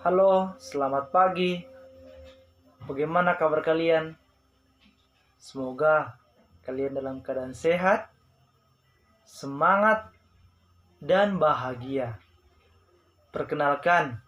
Halo, selamat pagi. Bagaimana kabar kalian? Semoga kalian dalam keadaan sehat, semangat, dan bahagia. Perkenalkan,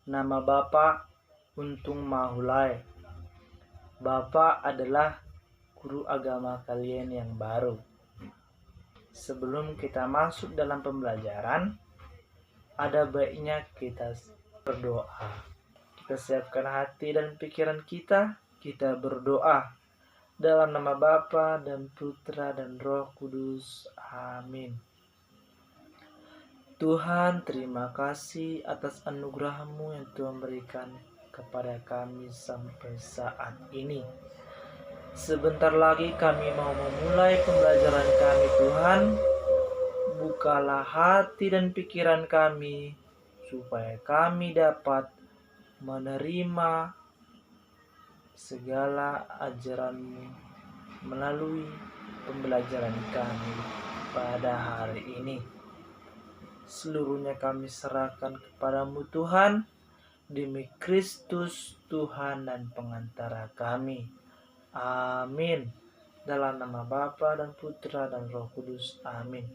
nama Bapak Untung Mahulai. Bapak adalah guru agama kalian yang baru. Sebelum kita masuk dalam pembelajaran, ada baiknya kita berdoa. Kita siapkan hati dan pikiran kita berdoa. Dalam nama Bapa dan Putra dan Roh Kudus. Amin. Tuhan, terima kasih atas anugerah-Mu yang Tuhan berikan kepada kami sampai saat ini. Sebentar lagi kami mau memulai pembelajaran kami, Tuhan. Bukalah hati dan pikiran kami supaya kami dapat menerima segala ajaran-Mu melalui pembelajaran kami pada hari ini. Seluruhnya kami serahkan kepadamu Tuhan, demi Kristus Tuhan dan pengantara kami. Amin. Dalam nama Bapa dan Putra dan Roh Kudus. Amin.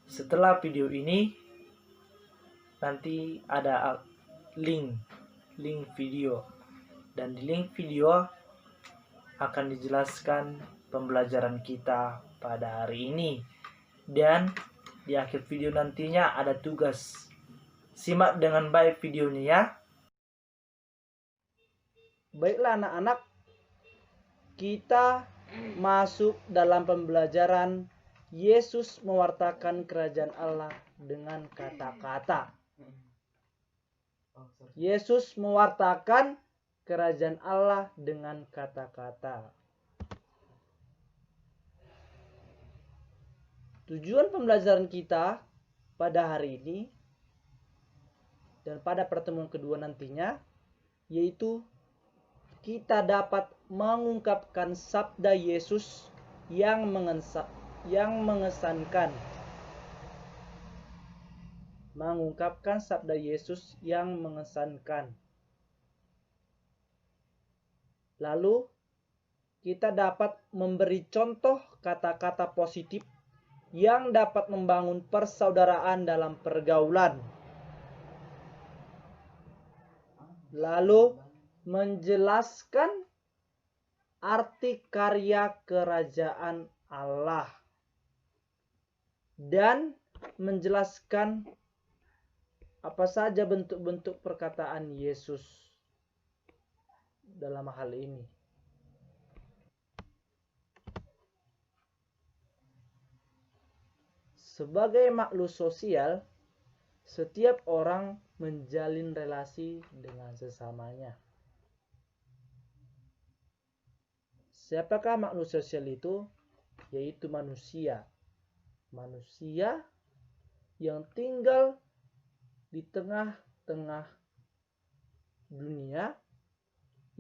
Setelah video ini nanti ada link video, dan di link video akan dijelaskan pembelajaran kita pada hari ini, dan di akhir video nantinya ada tugas. Simak dengan baik videonya ya. Baiklah anak-anak, kita masuk dalam pembelajaran Yesus mewartakan kerajaan Allah dengan kata-kata. Yesus mewartakan kerajaan Allah dengan kata-kata. Tujuan pembelajaran kita pada hari ini dan pada pertemuan kedua nantinya yaitu kita dapat mengungkapkan sabda Yesus yang mengesankan. Mengungkapkan sabda Yesus yang mengesankan. Lalu kita dapat memberi contoh kata-kata positif yang dapat membangun persaudaraan dalam pergaulan. Lalu menjelaskan arti karya kerajaan Allah dan menjelaskan apa saja bentuk-bentuk perkataan Yesus dalam hal ini. Sebagai makhluk sosial, setiap orang menjalin relasi dengan sesamanya. Siapakah makhluk sosial itu? Yaitu manusia. Manusia yang tinggal di tengah-tengah dunia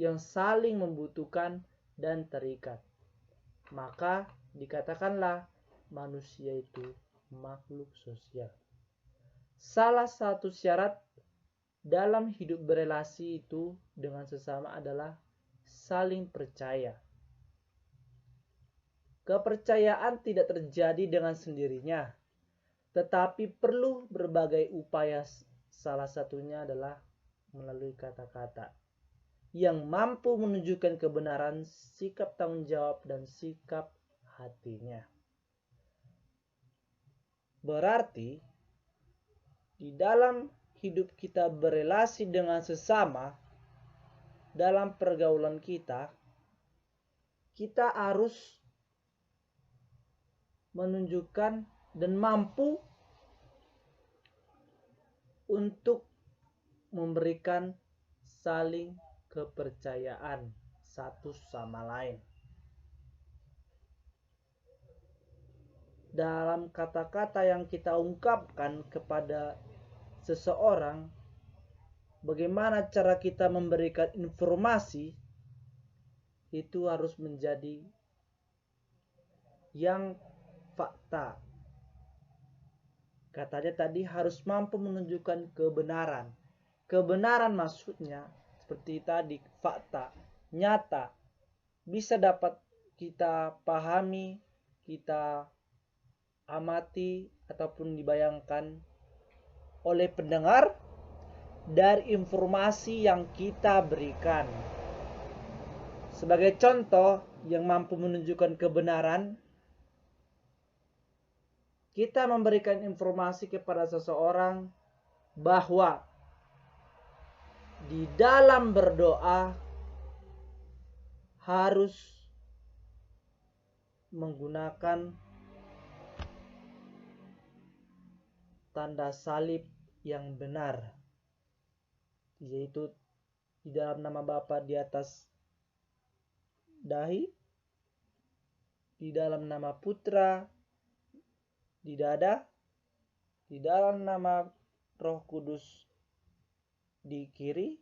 yang saling membutuhkan dan terikat. Maka dikatakanlah manusia itu makhluk sosial. Salah satu syarat dalam hidup berelasi itu dengan sesama adalah saling percaya. Kepercayaan tidak terjadi dengan sendirinya, tetapi perlu berbagai upaya. Salah satunya adalah melalui kata-kata yang mampu menunjukkan kebenaran, sikap tanggung jawab, dan sikap hatinya. Berarti di dalam hidup kita berelasi dengan sesama, dalam pergaulan kita harus menunjukkan dan mampu untuk memberikan saling kepercayaan satu sama lain. Dalam kata-kata yang kita ungkapkan kepada seseorang, bagaimana cara kita memberikan informasi itu harus menjadi yang fakta. Katanya tadi harus mampu menunjukkan kebenaran. kebenaran maksudnya seperti tadi, fakta, nyata, bisa dapat kita pahami, kita amati ataupun dibayangkan oleh pendengar dari informasi yang kita berikan. Sebagai contoh yang mampu menunjukkan kebenaran, kita memberikan informasi kepada seseorang bahwa di dalam berdoa harus menggunakan tanda salib yang benar, yaitu di dalam nama Bapa di atas dahi, di dalam nama Putra di dada, di dalam nama Roh Kudus di kiri,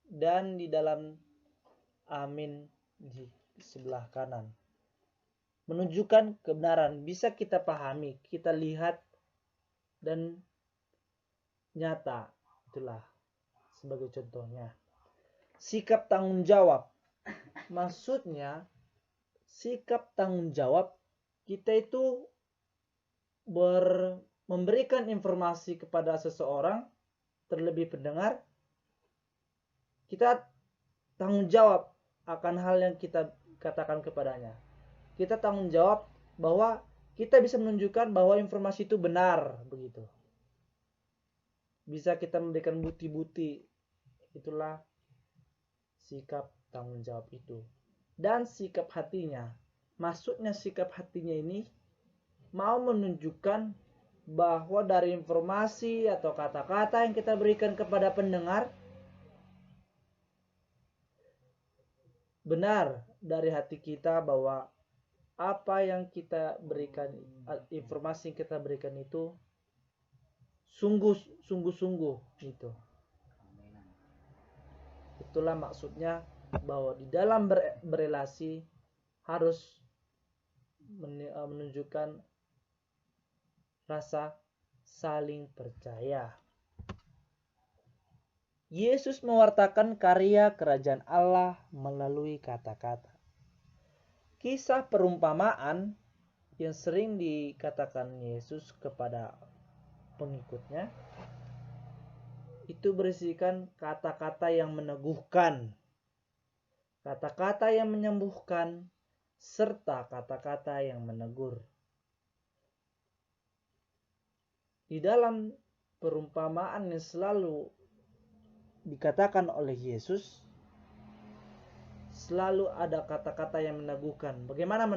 dan di dalam amin di sebelah kanan. Menunjukkan kebenaran, bisa kita pahami, kita lihat, dan nyata. Itulah sebagai contohnya. Sikap tanggung jawab. Maksudnya, sikap tanggung jawab kita itu memberikan informasi kepada seseorang, terlebih pendengar, kita tanggung jawab akan hal yang kita katakan kepadanya. Kita tanggung jawab bahwa kita bisa menunjukkan bahwa informasi itu benar, begitu. Bisa kita memberikan bukti-bukti. Itulah sikap tanggung jawab itu. Dan sikap hatinya. Maksudnya sikap hatinya ini mau menunjukkan bahwa dari informasi atau kata-kata yang kita berikan kepada pendengar benar dari hati kita, bahwa apa yang kita berikan, informasi yang kita berikan itu sungguh-sungguh gitu. Itulah maksudnya bahwa di dalam berelasi harus menunjukkan rasa saling percaya. Yesus mewartakan karya kerajaan Allah melalui kata-kata. Kisah perumpamaan yang sering dikatakan Yesus kepada pengikutnya itu berisikan kata-kata yang meneguhkan, kata-kata yang menyembuhkan, serta kata-kata yang menegur. Di dalam perumpamaan yang selalu dikatakan oleh Yesus, selalu ada kata-kata yang meneguhkan. Bagaimana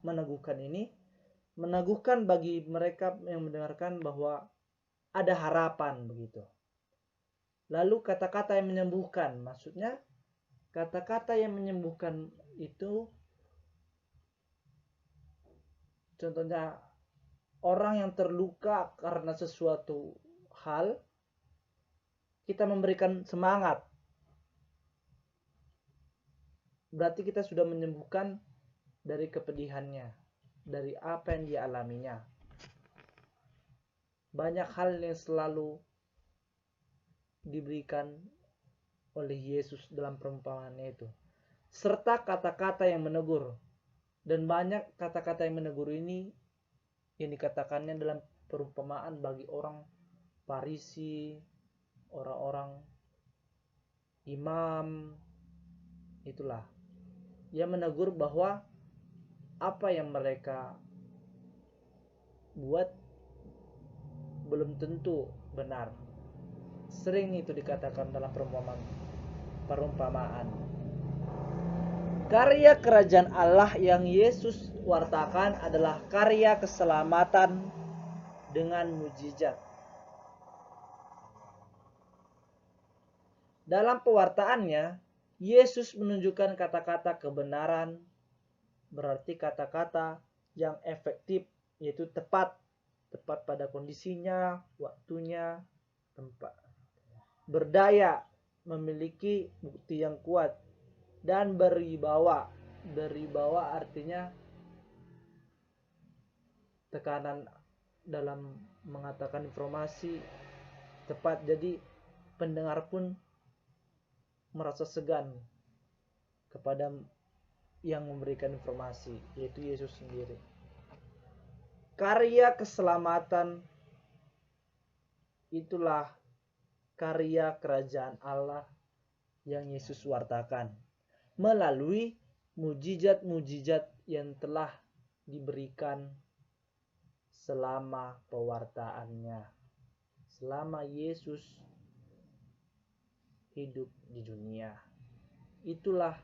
meneguhkan ini? Meneguhkan bagi mereka yang mendengarkan bahwa ada harapan, begitu. Lalu kata-kata yang menyembuhkan, maksudnya kata-kata yang menyembuhkan itu contohnya orang yang terluka karena sesuatu hal, kita memberikan semangat. Berarti kita sudah menyembuhkan dari kepedihannya, dari apa yang dialaminya. Banyak hal yang selalu diberikan oleh Yesus dalam perumpamaannya itu, serta kata-kata yang menegur. Dan banyak kata-kata yang menegur ini yang dikatakannya dalam perumpamaan bagi orang Farisi, orang-orang imam. Itulah yang menegur bahwa apa yang mereka buat belum tentu benar. Sering itu dikatakan dalam perumpamaan. Karya kerajaan Allah yang Yesus wartakan adalah karya keselamatan dengan mujizat. Dalam pewartaannya, Yesus menunjukkan kata-kata kebenaran, berarti kata-kata yang efektif, yaitu tepat pada kondisinya, waktunya, tempat. Berdaya, memiliki bukti yang kuat, dan berwibawa. Berwibawa artinya tekanan dalam mengatakan informasi tepat. Jadi pendengar pun merasa segan kepada yang memberikan informasi, yaitu Yesus sendiri. Karya keselamatan itulah karya kerajaan Allah yang Yesus wartakan melalui mujizat-mujizat yang telah diberikan selama pewartaannya, selama Yesus hidup di dunia. Itulah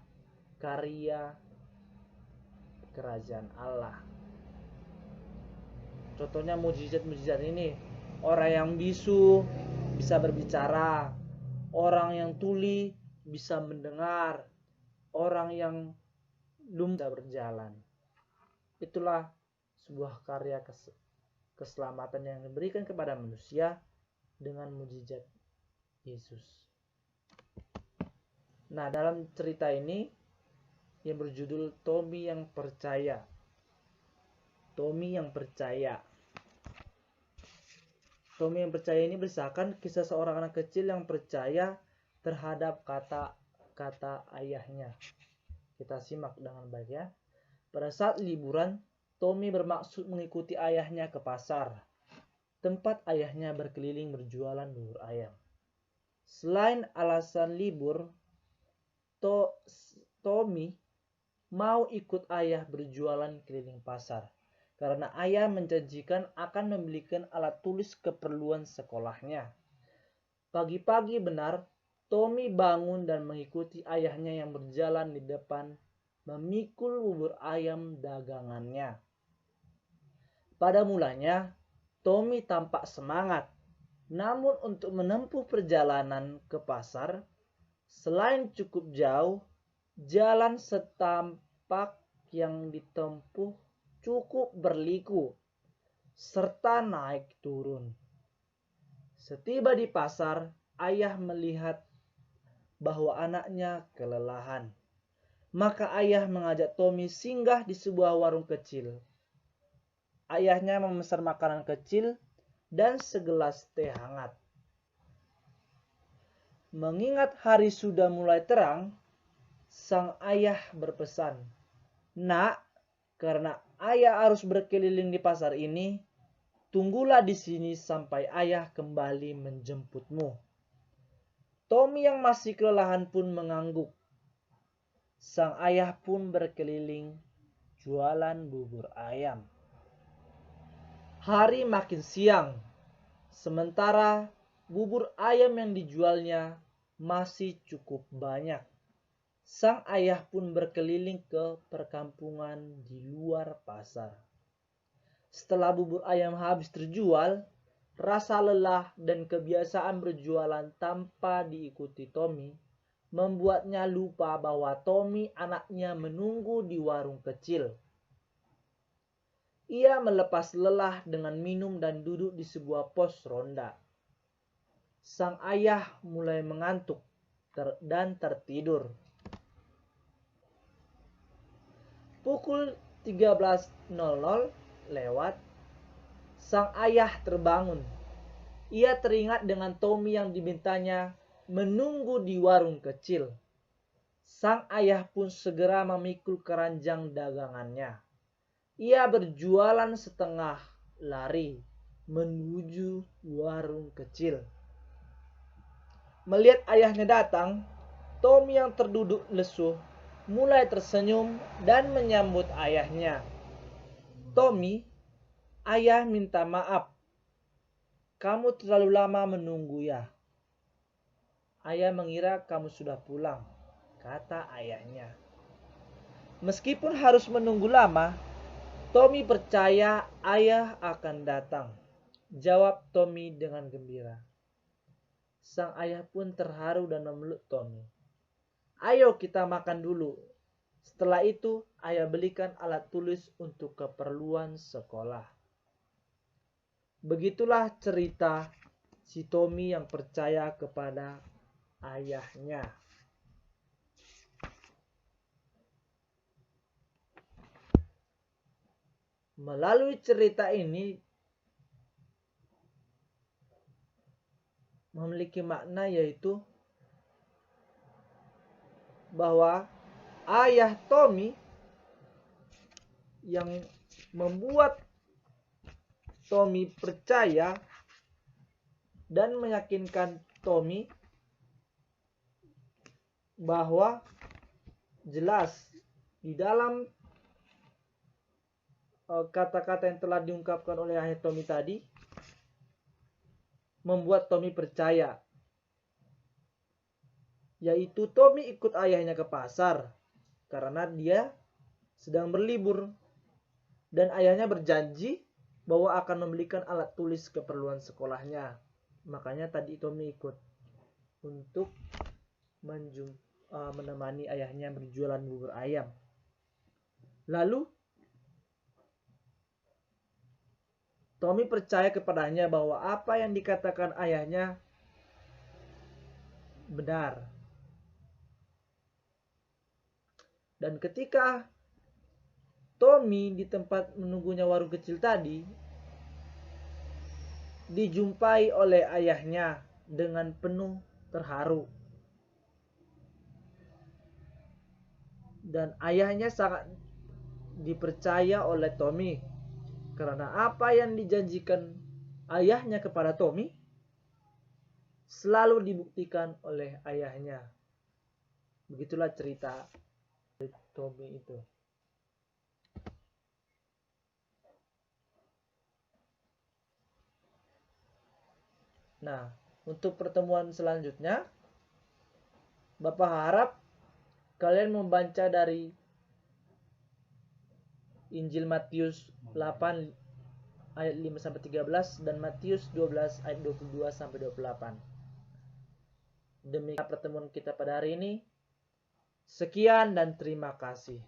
karya kerajaan Allah. Contohnya mujizat-mujizat ini, orang yang bisu bisa berbicara, orang yang tuli bisa mendengar, orang yang lumpuh bisa berjalan. Itulah sebuah karya keselamatan yang diberikan kepada manusia dengan mujizat Yesus. Nah, dalam cerita ini yang berjudul Tommy yang percaya. Tommy yang percaya. Tommy yang percaya ini berdasarkan kisah seorang anak kecil yang percaya terhadap kata-kata ayahnya. Kita simak dengan baik ya. Pada saat liburan, Tommy bermaksud mengikuti ayahnya ke pasar, tempat ayahnya berkeliling berjualan bubur ayam. Selain alasan libur, Tommy mau ikut ayah berjualan keliling pasar karena ayah menjanjikan akan membelikan alat tulis keperluan sekolahnya. Pagi-pagi benar, Tommy bangun dan mengikuti ayahnya yang berjalan di depan memikul bubur ayam dagangannya. Pada mulanya, Tommy tampak semangat, namun untuk menempuh perjalanan ke pasar, selain cukup jauh, jalan setapak yang ditempuh cukup berliku, serta naik turun. Setiba di pasar, ayah melihat bahwa anaknya kelelahan. Maka ayah mengajak Tommy singgah di sebuah warung kecil. Ayahnya memesan makanan kecil dan segelas teh hangat. Mengingat hari sudah mulai terang, sang ayah berpesan, "Nak, karena ayah harus berkeliling di pasar ini, tunggulah di sini sampai ayah kembali menjemputmu." Tommy yang masih kelelahan pun mengangguk. Sang ayah pun berkeliling jualan bubur ayam. Hari makin siang, sementara bubur ayam yang dijualnya masih cukup banyak. Sang ayah pun berkeliling ke perkampungan di luar pasar. Setelah bubur ayam habis terjual, rasa lelah dan kebiasaan berjualan tanpa diikuti Tommy membuatnya lupa bahwa Tommy anaknya menunggu di warung kecil. Ia melepas lelah dengan minum dan duduk di sebuah pos ronda. Sang ayah mulai mengantuk dan tertidur. Pukul 13.00 lewat, sang ayah terbangun. Ia teringat dengan Tommy yang dimintanya menunggu di warung kecil. Sang ayah pun segera memikul keranjang dagangannya. Ia berjualan setengah lari menuju warung kecil. Melihat ayahnya datang, Tommy yang terduduk lesu mulai tersenyum dan menyambut ayahnya. "Tommy, ayah minta maaf. Kamu terlalu lama menunggu ya." "Ayah mengira kamu sudah pulang," kata ayahnya. Meskipun harus menunggu lama, Tommy percaya ayah akan datang, jawab Tommy dengan gembira. Sang ayah pun terharu dan memeluk Tommy. "Ayo kita makan dulu. Setelah itu ayah belikan alat tulis untuk keperluan sekolah." Begitulah cerita si Tommy yang percaya kepada ayahnya. Melalui cerita ini, memiliki makna, yaitu bahwa ayah Tommy yang membuat Tommy percaya dan meyakinkan Tommy bahwa jelas di dalam kata-kata yang telah diungkapkan oleh ayah Tommy tadi membuat Tommy percaya, yaitu Tommy ikut ayahnya ke pasar karena dia sedang berlibur dan ayahnya berjanji bahwa akan membelikan alat tulis keperluan sekolahnya. Makanya tadi Tommy ikut untuk menemani ayahnya berjualan bubur ayam. Lalu Tommy percaya kepadanya bahwa apa yang dikatakan ayahnya benar. Dan ketika Tommy di tempat menunggunya warung kecil tadi dijumpai oleh ayahnya dengan penuh terharu. Dan ayahnya sangat dipercaya oleh Tommy karena apa yang dijanjikan ayahnya kepada Tommy selalu dibuktikan oleh ayahnya. Begitulah cerita Tommy itu. Nah, untuk pertemuan selanjutnya, Bapak harap kalian membaca dari Injil Matius 8 ayat 5-13 dan Matius 12 ayat 22-28. Demikian pertemuan kita pada hari ini. Sekian dan terima kasih.